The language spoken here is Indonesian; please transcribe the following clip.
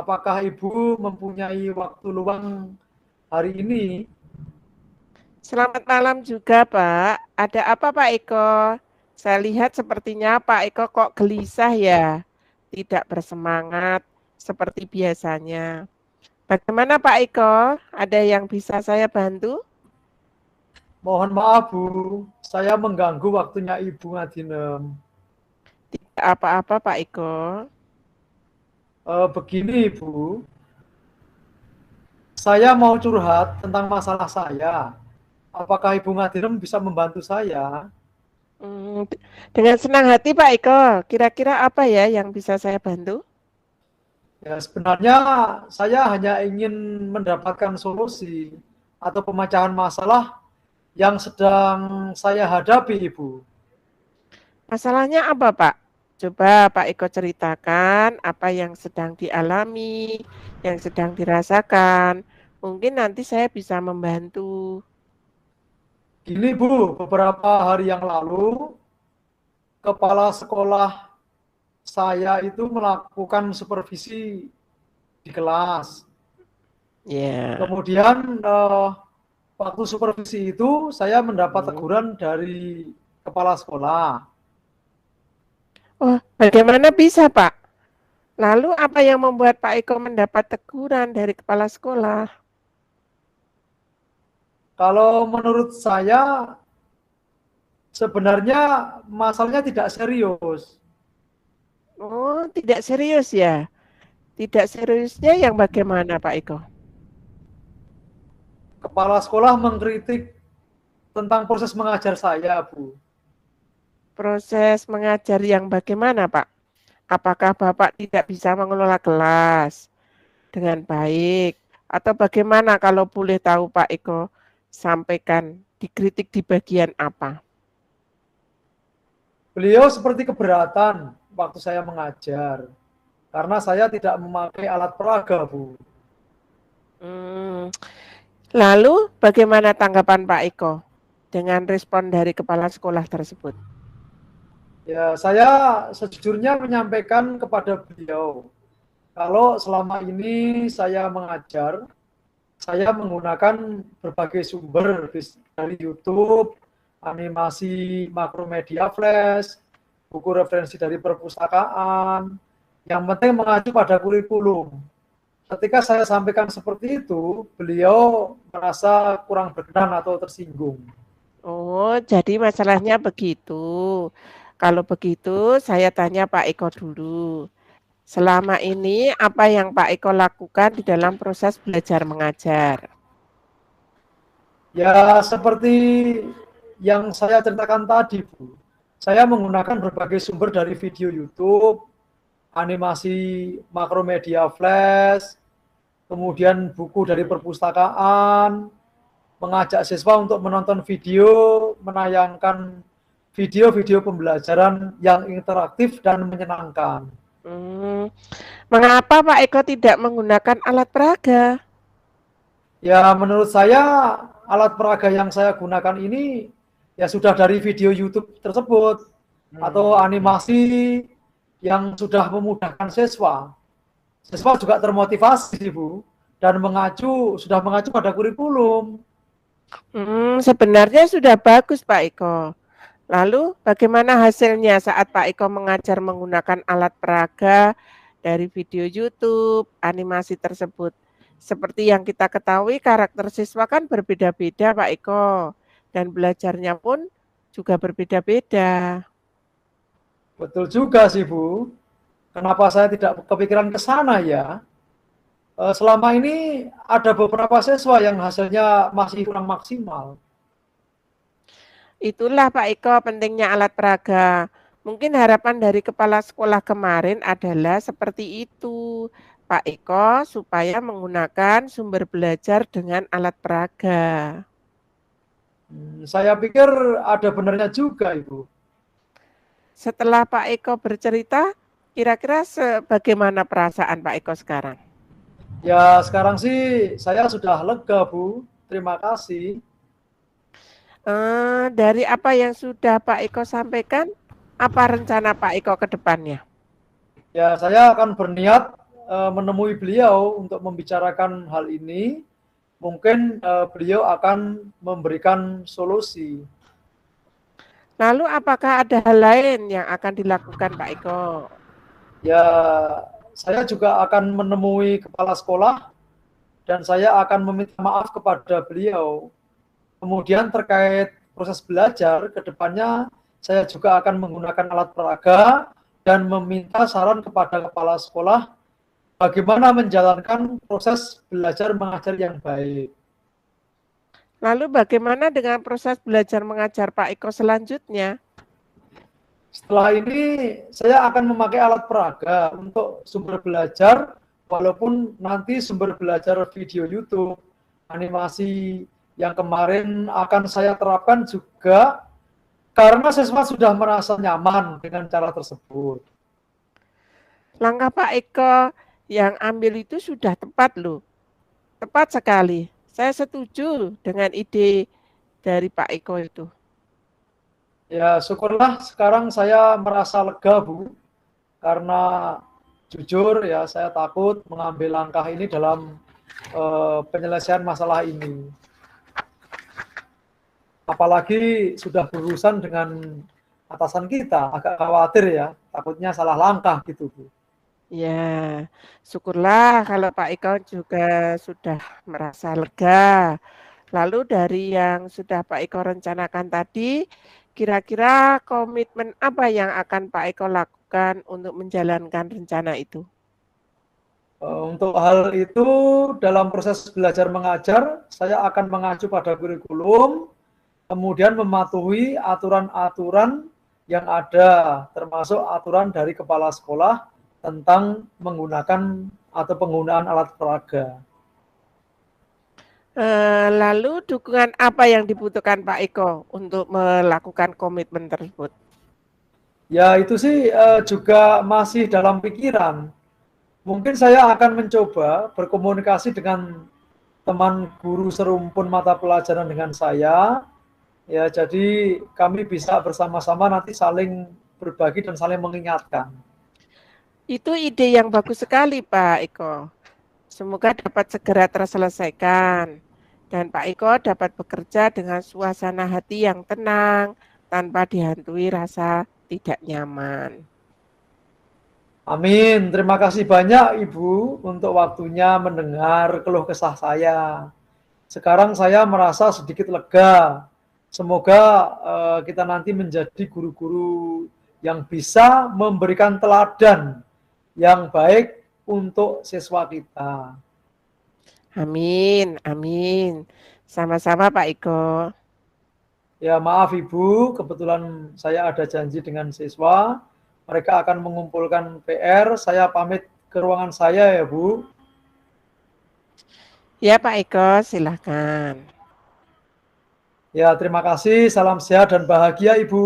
apakah Ibu mempunyai waktu luang hari ini? Selamat malam juga, Pak. Ada apa, Pak Eko? Saya lihat sepertinya Pak Eko kok gelisah ya, tidak bersemangat seperti biasanya. Bagaimana, Pak Eko? Ada yang bisa saya bantu? Mohon maaf, Bu. Saya mengganggu waktunya Ibu Ngadinem. Tidak apa-apa, Pak Eko. Begini, Bu. Saya mau curhat tentang masalah saya. Apakah Ibu Ngadinem bisa membantu saya? Hmm, dengan senang hati, Pak Eko. Kira-kira apa ya yang bisa saya bantu? Ya, sebenarnya saya hanya ingin mendapatkan solusi atau pemecahan masalah yang sedang saya hadapi, Ibu. Masalahnya apa, Pak? Coba Pak Eko ceritakan apa yang sedang dialami, yang sedang dirasakan. Mungkin nanti saya bisa membantu. Gini, Bu, beberapa hari yang lalu kepala sekolah saya itu melakukan supervisi di kelas. Ya. Kemudian waktu supervisi itu saya mendapat Hmm. teguran dari kepala sekolah. Oh, bagaimana bisa, Pak? Lalu apa yang membuat Pak Eko mendapat teguran dari kepala sekolah? Kalau menurut saya sebenarnya masalahnya tidak serius. Oh, tidak serius ya? Tidak seriusnya yang bagaimana, Pak Eko? Kepala sekolah mengkritik tentang proses mengajar saya, Bu. Proses mengajar yang bagaimana, Pak? Apakah Bapak tidak bisa mengelola kelas dengan baik? Atau bagaimana kalau boleh tahu Pak Eko sampaikan dikritik di bagian apa? Beliau seperti keberatan waktu saya mengajar karena saya tidak memakai alat peraga, Bu. Hmm, lalu bagaimana tanggapan Pak Eko dengan respon dari kepala sekolah tersebut? Ya, saya sejujurnya menyampaikan kepada beliau kalau selama ini saya mengajar, saya menggunakan berbagai sumber dari YouTube, animasi makromedia flash, buku referensi dari perpustakaan, yang penting mengacu pada kurikulum. Ketika saya sampaikan seperti itu, beliau merasa kurang berkenan atau tersinggung. Oh, jadi masalahnya begitu. Kalau begitu, saya tanya Pak Eko dulu. Selama ini, apa yang Pak Eko lakukan di dalam proses belajar mengajar? Ya, seperti yang saya ceritakan tadi, Bu. Saya menggunakan berbagai sumber dari video YouTube, animasi makromedia flash, kemudian buku dari perpustakaan, mengajak siswa untuk menonton video, menayangkan video-video pembelajaran yang interaktif dan menyenangkan. Hmm, mengapa Pak Eko tidak menggunakan alat peraga? Ya, menurut saya alat peraga yang saya gunakan ini ya sudah dari video YouTube tersebut atau Hmm. animasi yang sudah memudahkan siswa. Siswa juga termotivasi, Bu, dan sudah mengacu pada kurikulum. Sebenarnya sudah bagus Pak Eko. Lalu bagaimana hasilnya saat Pak Eko mengajar menggunakan alat peraga dari video YouTube, animasi tersebut? Seperti yang kita ketahui karakter siswa kan berbeda-beda Pak Eko. Dan belajarnya pun juga berbeda-beda. Betul juga sih, Bu. Kenapa saya tidak kepikiran ke sana ya? Selama ini ada beberapa siswa yang hasilnya masih kurang maksimal. Itulah Pak Eko pentingnya alat peraga. Mungkin harapan dari kepala sekolah kemarin adalah seperti itu, Pak Eko, supaya menggunakan sumber belajar dengan alat peraga. Saya pikir ada benarnya juga, Ibu. Setelah Pak Eko bercerita, kira-kira bagaimana perasaan Pak Eko sekarang? Ya, sekarang sih saya sudah lega, Bu. Terima kasih. Dari apa yang sudah Pak Eko sampaikan, apa rencana Pak Eko ke depannya? Ya, saya akan berniat menemui beliau untuk membicarakan hal ini, mungkin beliau akan memberikan solusi. Lalu apakah ada hal lain yang akan dilakukan Pak Eko? Ya, saya juga akan menemui kepala sekolah dan saya akan meminta maaf kepada beliau. Kemudian terkait proses belajar, ke depannya saya juga akan menggunakan alat peraga dan meminta saran kepada kepala sekolah bagaimana menjalankan proses belajar mengajar yang baik. Lalu bagaimana dengan proses belajar mengajar Pak Eko selanjutnya? Setelah ini saya akan memakai alat peraga untuk sumber belajar, walaupun nanti sumber belajar video YouTube, animasi yang kemarin akan saya terapkan juga karena siswa sudah merasa nyaman dengan cara tersebut. Langkah Pak Eko yang ambil itu sudah tepat loh. Tepat sekali. Saya setuju dengan ide dari Pak Eko itu. Ya, syukurlah sekarang saya merasa lega, Bu. Karena jujur ya saya takut mengambil langkah ini dalam penyelesaian masalah ini. Apalagi sudah berurusan dengan atasan kita, agak khawatir ya, takutnya salah langkah gitu, Bu. Ya, syukurlah kalau Pak Eko juga sudah merasa lega. Lalu dari yang sudah Pak Eko rencanakan tadi, kira-kira komitmen apa yang akan Pak Eko lakukan untuk menjalankan rencana itu? Untuk hal itu dalam proses belajar mengajar, saya akan mengacu pada kurikulum, kemudian mematuhi aturan-aturan yang ada, termasuk aturan dari kepala sekolah tentang menggunakan atau penggunaan alat peraga. Lalu dukungan apa yang dibutuhkan Pak Eko untuk melakukan komitmen tersebut? Ya itu sih juga masih dalam pikiran. Mungkin saya akan mencoba berkomunikasi dengan teman guru serumpun mata pelajaran dengan saya. Ya, jadi kami bisa bersama-sama nanti saling berbagi dan saling mengingatkan. Itu ide yang bagus sekali Pak Eko. Semoga dapat segera terselesaikan. Dan Pak Eko dapat bekerja dengan suasana hati yang tenang, tanpa dihantui rasa tidak nyaman. Amin. Terima kasih banyak Ibu untuk waktunya mendengar keluh kesah saya. Sekarang saya merasa sedikit lega. Semoga kita nanti menjadi guru-guru yang bisa memberikan teladan yang baik untuk siswa kita. Amin, amin. Sama-sama Pak Eko. Ya maaf Ibu, kebetulan saya ada janji dengan siswa. Mereka akan mengumpulkan PR. Saya pamit ke ruangan saya ya Bu. Ya Pak Eko, silakan. Ya terima kasih. Salam sehat dan bahagia Ibu.